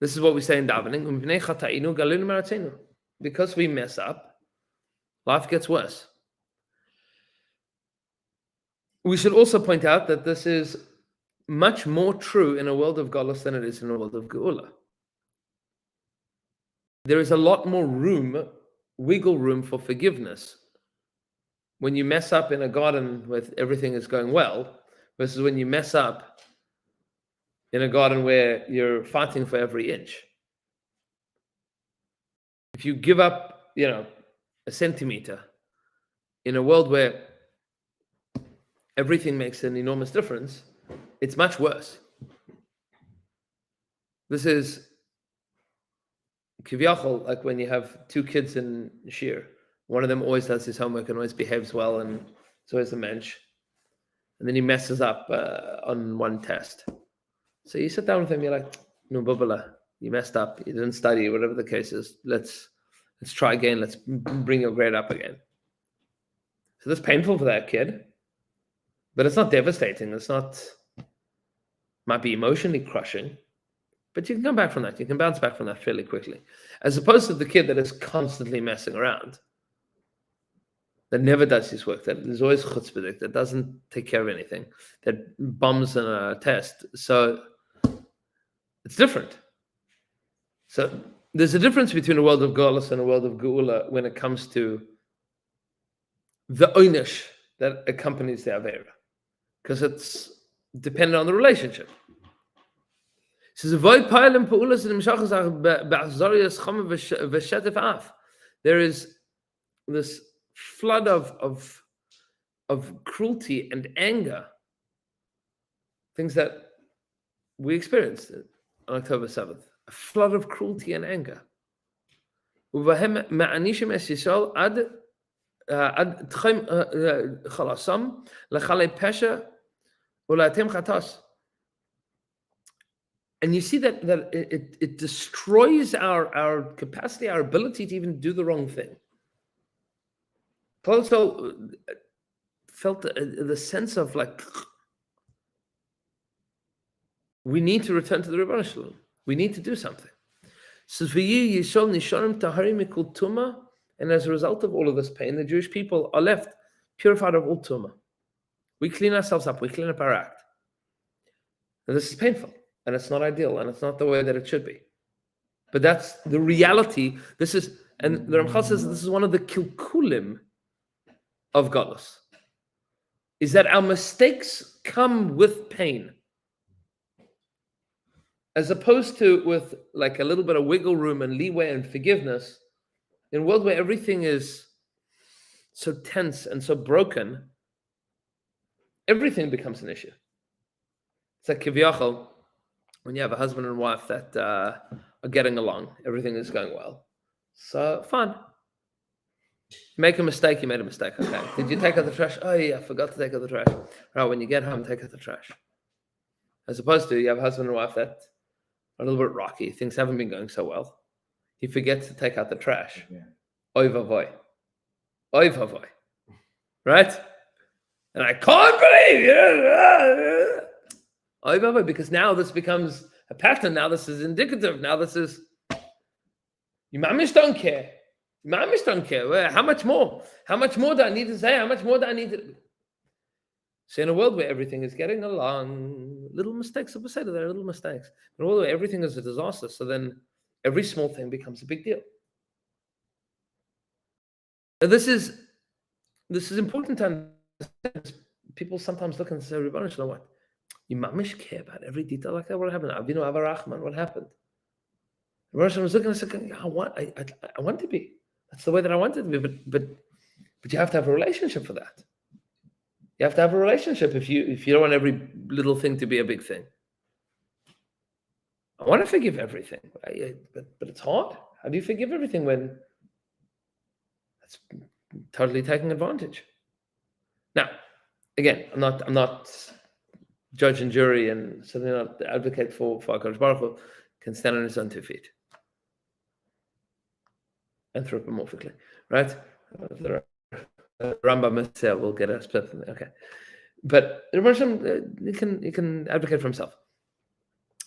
This is what we say in davening. Because we mess up, life gets worse. We should also point out that this is much more true in a world of Geulah than it is in a world of Geulah. There is a lot more wiggle room for forgiveness when you mess up in a garden where everything is going well, versus when you mess up in a garden where you're fighting for every inch. If you give up, a centimeter in a world where everything makes an enormous difference, it's much worse. This is kiviyachol, like when you have two kids in shir. One of them always does his homework and always behaves well and is always a mensch. And then he messes up on one test. So you sit down with him, you're like, no, Babala, you messed up, you didn't study, whatever the case is. Let's try again, let's bring your grade up again. So that's painful for that kid, but it's not devastating. Might be emotionally crushing, but you can come back from that. You can bounce back from that fairly quickly. As opposed to the kid that is constantly messing around, that never does his work, that is always chutzpahdik, that doesn't take care of anything, that bombs in a test. So it's different. So there's a difference between a world of Geulah and a world of Geulah when it comes to the oynish that accompanies the Avera, because it's dependent on the relationship. There is this flood of cruelty and anger, things that we experienced on October 7th, a flood of cruelty and anger. And you see that it destroys our capacity, our ability to even do the wrong thing. Also felt the sense of like, we need to return to the Rebbeinu Shalom. We need to do something. So for you, and as a result of all of this pain, the Jewish people are left purified of all tumah. We clean ourselves up. We clean up our act. And this is painful, and it's not ideal, and it's not the way that it should be. But that's the reality. And the Ramchal says this is one of the kilkulim of Galus, is that our mistakes come with pain, as opposed to with like a little bit of wiggle room and leeway and forgiveness. In a world where everything is so tense and so broken, everything becomes an issue. It's like kiviyachol, when you have a husband and wife that are getting along, everything is going well. So fine. Make a mistake, you made a mistake. Okay. Did you take out the trash? Oh yeah, I forgot to take out the trash. Right, when you get home, take out the trash. As opposed to you have a husband and wife that are a little bit rocky, things haven't been going so well. He forgets to take out the trash. Oy vavoy. Oy vavoy. Right? And I can't believe it. Oy vavoy, because now this becomes a pattern. Now this is indicative. Now this is, you mamish don't care. You mamish don't care. How much more? How much more do I need to say? How much more do I need to... So in a world where everything is getting along, little mistakes are beside it, there are little mistakes. In a world where everything is a disaster, so then every small thing becomes a big deal. And this is important to understand. People sometimes look and say, Rebbeinu Shalom, what? You mamish care about every detail like that? What happened? Avinu Avarachman, what happened? Rebbeinu Shalom was looking and saying, I want to be. That's the way that I want it to be. But you have to have a relationship for that. You have to have a relationship if you don't want every little thing to be a big thing. I want to forgive everything, right? but it's hard. How do you forgive everything when that's totally taking advantage? Now, again, I'm not judge and jury, and certainly not advocate for HaKadosh Baruch Hu can stand on his own 2 feet, anthropomorphically, right? Rambam will get a split. Okay, but he can advocate for himself.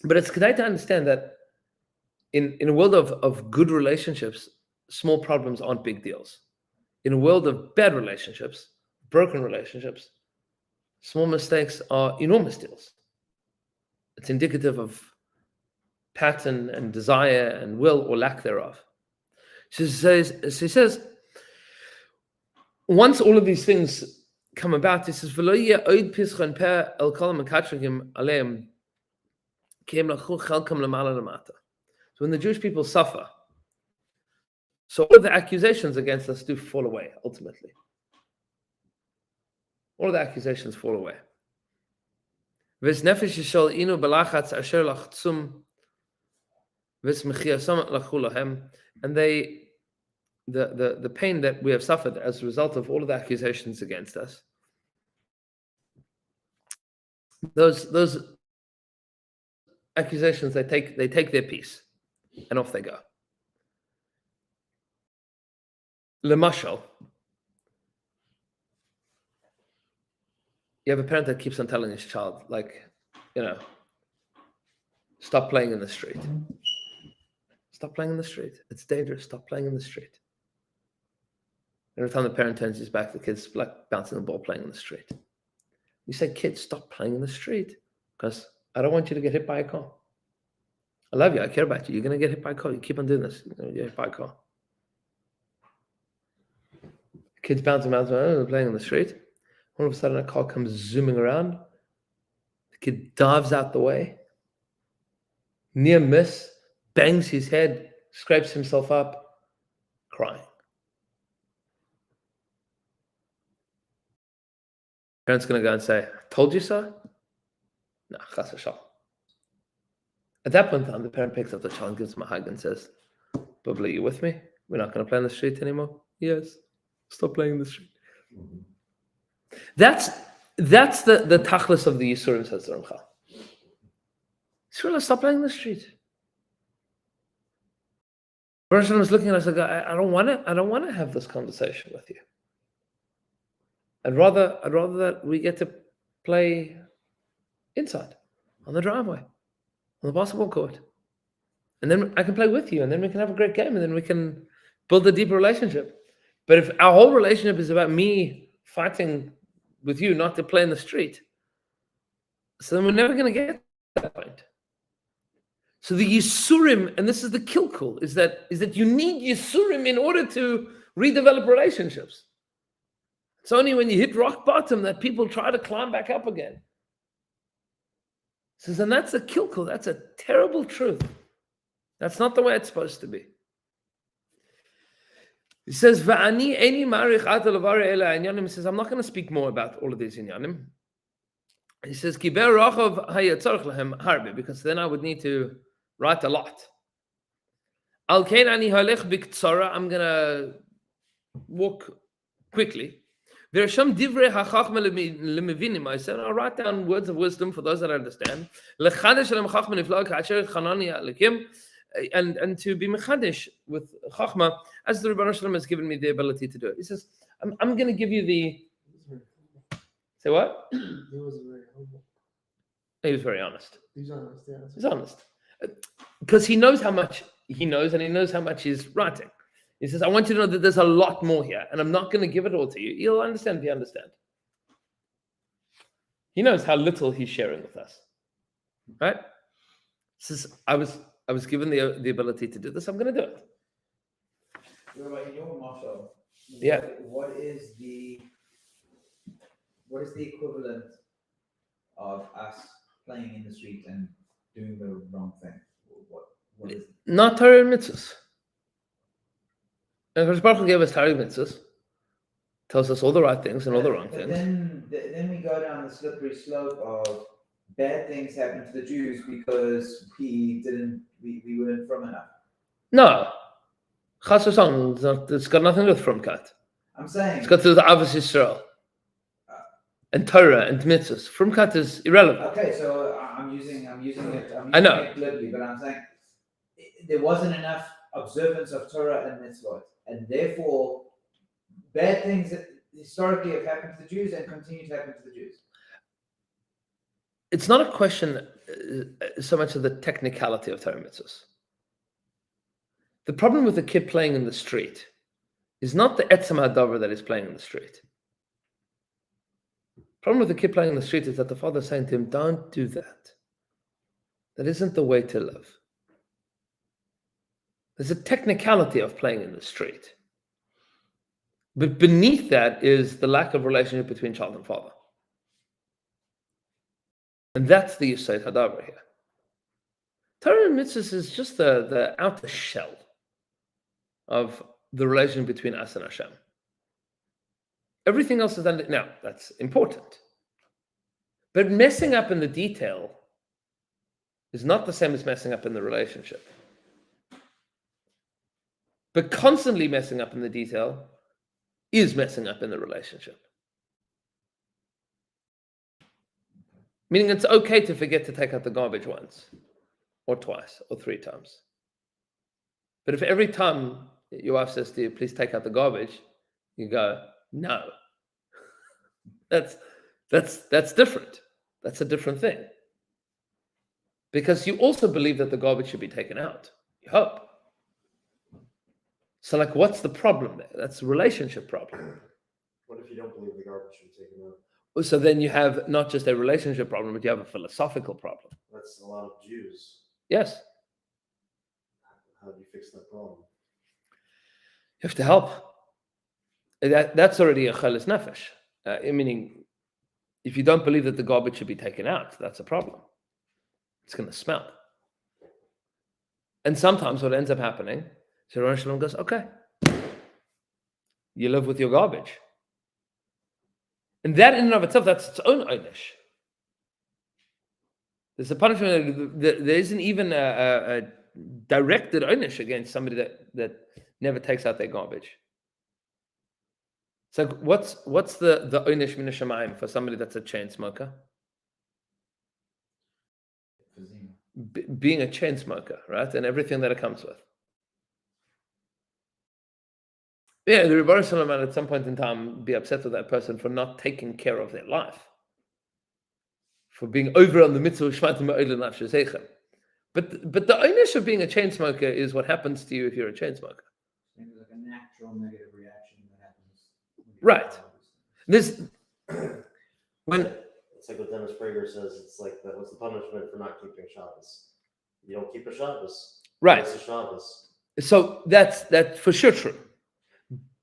But it's good to understand that in a world of good relationships, small problems aren't big deals. In a world of bad relationships, broken relationships, small mistakes are enormous deals. It's indicative of pattern and desire and will or lack thereof. She says, once all of these things come about, it says, "V'lo yeh oid pischon peh el kol mekatrigim aleim ki em lachu chelkam lemala lemata." So when the Jewish people suffer, so all of the accusations against us do fall away, ultimately. All of the accusations fall away. Vis nefesh yishol inu belachatz asher lachtzum vis mechiasam lachu lahem, and the pain that we have suffered as a result of all of the accusations against us, those accusations, they take their piece and off they go. Lemashal, you have a parent that keeps on telling his child, like, stop playing in the street. Stop playing in the street. It's dangerous. Stop playing in the street. Every time the parent turns his back, the kid's like bouncing the ball playing in the street. You say, "Kids, stop playing in the street because I don't want you to get hit by a car. I love you. I care about you. You're going to get hit by a car. You keep on doing this. You're going to get hit by a car." Kids bouncing, playing in the street. All of a sudden, a car comes zooming around. The kid dives out the way. Near miss, bangs his head, scrapes himself up, crying. Parent's going to go and say, "Told you so?" No, chas v'shalom. At that point in time, the parent picks up the child and gives him a hug and says, "Bubbly, you with me? We're not going to play in the street anymore?" "Yes, stop playing in the street." That's the tachlis of the Yisurim, says the Ramchal. Yisrael, stop playing in the street. Baruch Hashem is looking at us like, I don't want to have this conversation with you. I'd rather that we get to play inside, on the driveway, on the basketball court. And then I can play with you, and then we can have a great game, and then we can build a deeper relationship. But if our whole relationship is about me fighting with you not to play in the street, so then we're never going to get to that point. So the Yisurim, and this is the kilkul, is that you need Yisurim in order to redevelop relationships. It's only when you hit rock bottom that people try to climb back up again. He says, and that's a kilkul, that's a terrible truth. That's not the way it's supposed to be. He says, "Va'ani eni marich ata levarei ela inyanim." He says, I'm not going to speak more about all of these inyanim. He says, "Ki ber rachov hayatzarich lahem harbe," because then I would need to write a lot. Al kein ani halech biktsara. I'm going to walk quickly. Versham divrei hachachma lemevinim. I said, I'll write down words of wisdom for those that understand. Lechadesh lem chachma niflag asher chanani alekim. And to be mechadish with chachma, as the Rebbeinu Shalom has given me the ability to do it. He says, I'm going to give you the... Say what? He was very humble. He was very honest. He's honest, yeah. He's honest. Because he knows how much he knows, and he knows how much he's writing. He says, I want you to know that there's a lot more here, and I'm not going to give it all to you. You'll understand if you understand. He knows how little he's sharing with us. Right? He says, I was given the ability to do this. I'm going to do it. In your motto, Yeah. what is the equivalent of us playing in the street and doing the wrong thing? What is it? Not Torah and mitzvahs. And Baruch Hu gave us Torah and mitzvahs. Tells us all the right things and all the wrong But things. then we go down the slippery slope of bad things happen to the Jews because we weren't from enough. No. Chas v'shalom, it's got nothing to do with frumkat. I'm saying It's got to do with Avos Yisrael. And Torah and mitzvahs. Frumkat is irrelevant. okay, so I'm using it. I know. It glibly, but I'm saying there wasn't enough observance of Torah and mitzvot, and therefore bad things that historically have happened to the Jews and continue to happen to the Jews. It's not a question so much of the technicality of Torah mitzvahs. The problem with the kid playing in the street is not the etzem hadavar that is playing in the street. The problem with the kid playing in the street is that the father is saying to him, don't do that. That isn't the way to live. There's a technicality of playing in the street. But beneath that is the lack of relationship between child and father. And that's the Yisod Hadavar here. Torah and mitzvahs is just the outer shell of the relation between us and Hashem. Everything else is under. Now, that's important. But messing up in the detail is not the same as messing up in the relationship. But constantly messing up in the detail is messing up in the relationship. Meaning it's okay to forget to take out the garbage once, or twice, or 3 times. But if every time your wife says to you, please take out the garbage, you go, no. That's different. That's a different thing. Because you also believe that the garbage should be taken out. You hope. So, like, what's the problem there? That's a relationship problem. What if you don't believe the garbage should be taken out? So then you have not just a relationship problem, but you have a philosophical problem. That's a lot of Jews. Yes. How do you fix that problem? You have to help. That's already a cheles nefesh. Meaning, if you don't believe that the garbage should be taken out, that's a problem. It's going to smell. And sometimes what ends up happening, so Rosh Hashanah goes, okay, you live with your garbage. And that in and of itself, that's its own einish. There's a punishment, there isn't even a directed einish against somebody that never takes out their garbage. So what's the einish min hashamayim for somebody that's a chain smoker? Being a chain smoker, right? And everything that it comes with. Yeah, the Rebbeinu Shalom might at some point in time be upset with that person for not taking care of their life, for being over on the mitzvah of shmatim ha'olam nafshesechem. But the einish of being a chain smoker is what happens to you if you're a chain smoker. It's like a natural negative reaction that happens. Right. This when It's like what Dennis Prager says. It's like what's the punishment for not keeping Shabbos? You don't keep a Shabbos. right. It's a Shabbos. So that's for sure true.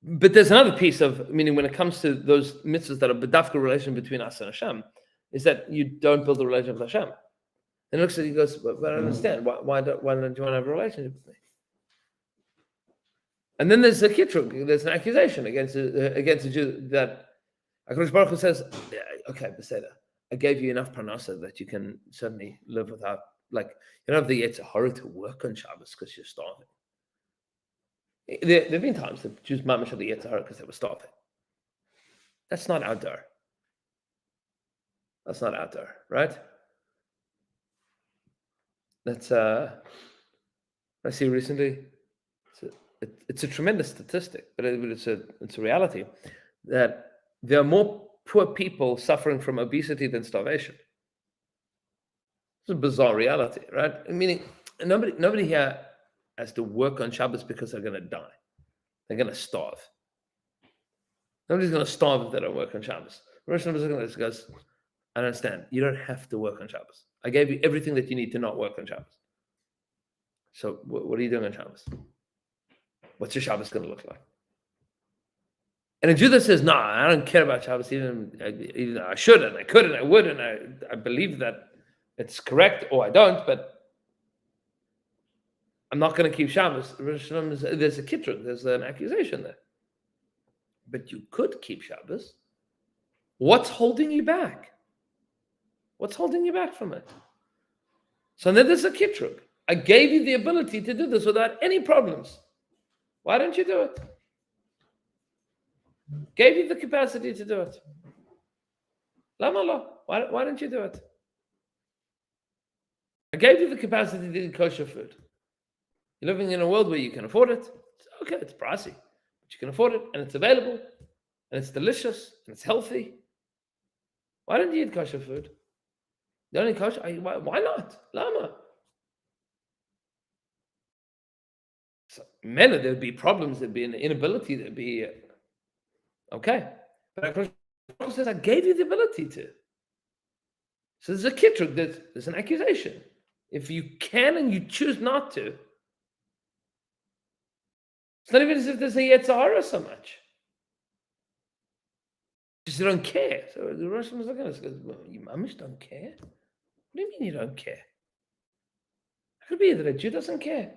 But there's another piece of meaning when it comes to those mitzvahs that are bedafka relation between us and Hashem, is that you don't build a relationship with Hashem. And he looks at you and goes, but I don't understand. Why don't you want to have a relationship with me? And then there's a kitrug, there's an accusation against a Jew that HaKadosh Baruch Hu says, yeah, okay, Beseda, I gave you enough parnasa that you can certainly live without, like, you don't have the Yetzer Hara to work on Shabbos because you're starving. There have been times that Jews mamish had the Yetzer Hara because they were starving. That's not out there. That's not out there, right? That's I see recently. It's a tremendous statistic, but it's a reality that there are more poor people suffering from obesity than starvation. It's a bizarre reality, right? Meaning nobody here has to work on Shabbos because they're going to die. They're going to starve. Nobody's going to starve if they don't work on Shabbos. Rosh Hashanah goes, I understand. You don't have to work on Shabbos. I gave you everything that you need to not work on Shabbos. So what are you doing on Shabbos? What's your Shabbos going to look like? And a Jew that says, no, I don't care about Shabbos, even I should, and I could, and I would, and I believe that it's correct, or I don't, but I'm not going to keep Shabbos. There's a kitrug, there's an accusation there. But you could keep Shabbos. What's holding you back? What's holding you back from it? So then there's a kitrug. I gave you the ability to do this without any problems. Why don't you do it? Gave you the capacity to do it. Lama lo? Why don't you do it? I gave you the capacity to eat kosher food. You're living in a world where you can afford it. Okay, it's pricey, but you can afford it, and it's available, and it's delicious, and it's healthy. Why don't you eat kosher food? The only kosher, why not? Lama. So, there'd be problems, there'd be an inability, there'd be okay. But HaKadosh says, I gave you the ability to. So there's a kitrug, there's an accusation. If you can and you choose not to, it's not even as if there's a Yetzer Hara so much. Just don't care. So the Russian was looking at us and goes, well, you mamish don't care? What do you mean you don't care? How could it be that a Jew doesn't care?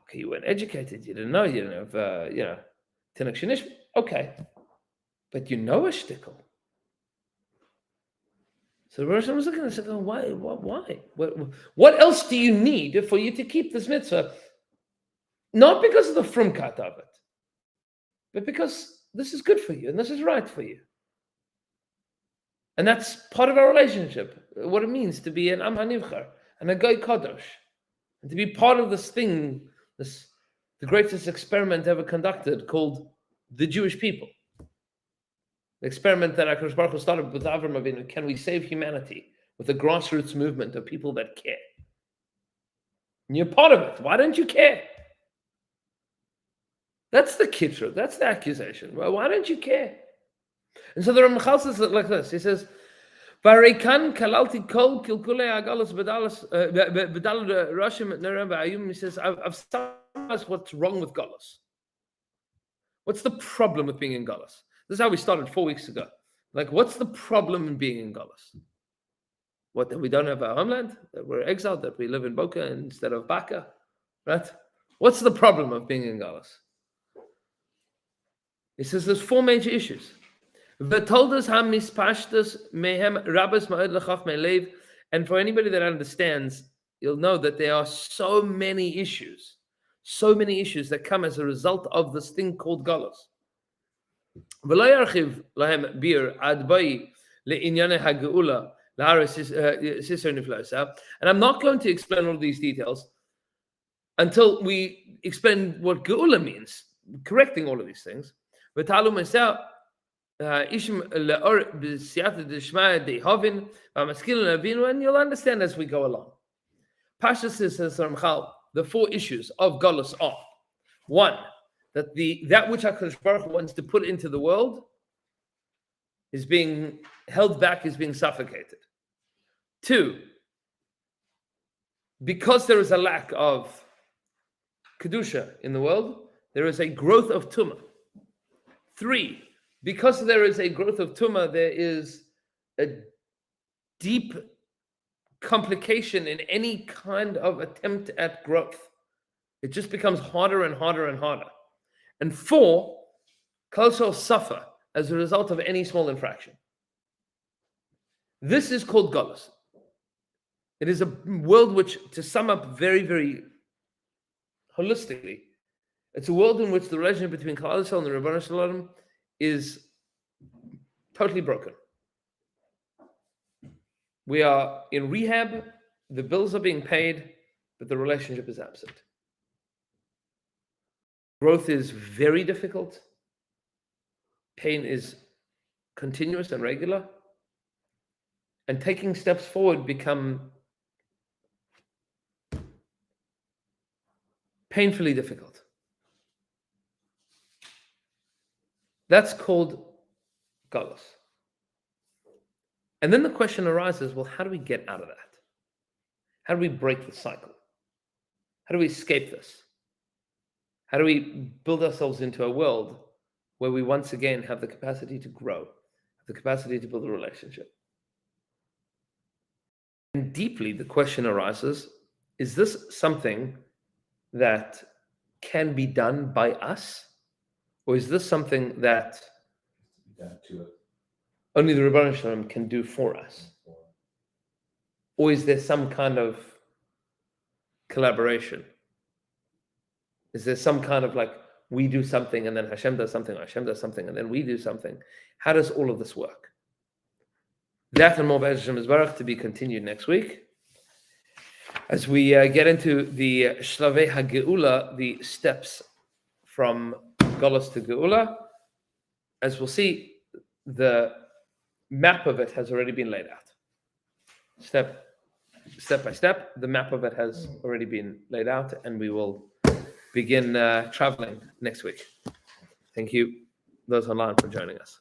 Okay, you weren't educated. You didn't know. You didn't have, Tinuk Shinish. Okay. But you know a shtickle. So the Russian was looking at us and going, why? What else do you need for you to keep this mitzvah? Not because of the frumkat of it, but because this is good for you and this is right for you. And that's part of our relationship, what it means to be an Am HaNivchar and a Goy Kadosh, and to be part of this thing, the greatest experiment ever conducted called the Jewish people. The experiment that HaKadosh Baruch Hu started with Avram Avinu, can we save humanity with a grassroots movement of people that care? And you're part of it. Why don't you care? That's the kitzur. That's the accusation. Well, why don't you care? And so the Ramchal says it like this. He says, "Varekan kalalti kol kilkulei agalos bedal rashim nerem v'ayum." He says, "I've summarized what's wrong with Galus. What's the problem with being in Galus? This is how we started 4 weeks ago. Like, what's the problem in being in Galus? What, that we don't have our homeland? That we're exiled? That we live in Boca instead of Baka? Right? What's the problem of being in Galus?" He says there's 4 major issues. And for anybody that understands, you'll know that there are so many issues that come as a result of this thing called Galus. And I'm not going to explain all these details until we explain what Geulah means, correcting all of these things. And you'll understand as we go along. Pasha says, the 4 issues of Galus are: 1, that that which HaKadosh Baruch Hu wants to put into the world is being held back, is being suffocated. 2, because there is a lack of Kedusha in the world, there is a growth of Tumah. 3, because there is a growth of Tumah, there is a deep complication in any kind of attempt at growth. It just becomes harder and harder and harder. And 4, Kol shall suffer as a result of any small infraction. This is called Galus. It is a world which, to sum up very, very holistically, it's a world in which the relationship between Klal Yisrael and the Rebbeinu Shalom is totally broken. We are in rehab, the bills are being paid, but the relationship is absent. Growth is very difficult. Pain is continuous and regular. And taking steps forward become painfully difficult. That's called Galus. And then the question arises, well, how do we get out of that? How do we break the cycle? How do we escape this? How do we build ourselves into a world where we once again have the capacity to grow, the capacity to build a relationship? And deeply, the question arises, is this something that can be done by us? Or is this something that only the Rebbeinu Shalom can do for us? Or is there some kind of collaboration? Is there some kind of like, we do something and then Hashem does something, or Hashem does something and then we do something? How does all of this work? That and more by Hashem Yisbarach to be continued next week. As we get into the Shlavei HaGeulah, the steps from Galus to Geulah, as we'll see, the map of it has already been laid out. Step by step, the map of it has already been laid out, and we will begin traveling next week. Thank you, those online, for joining us.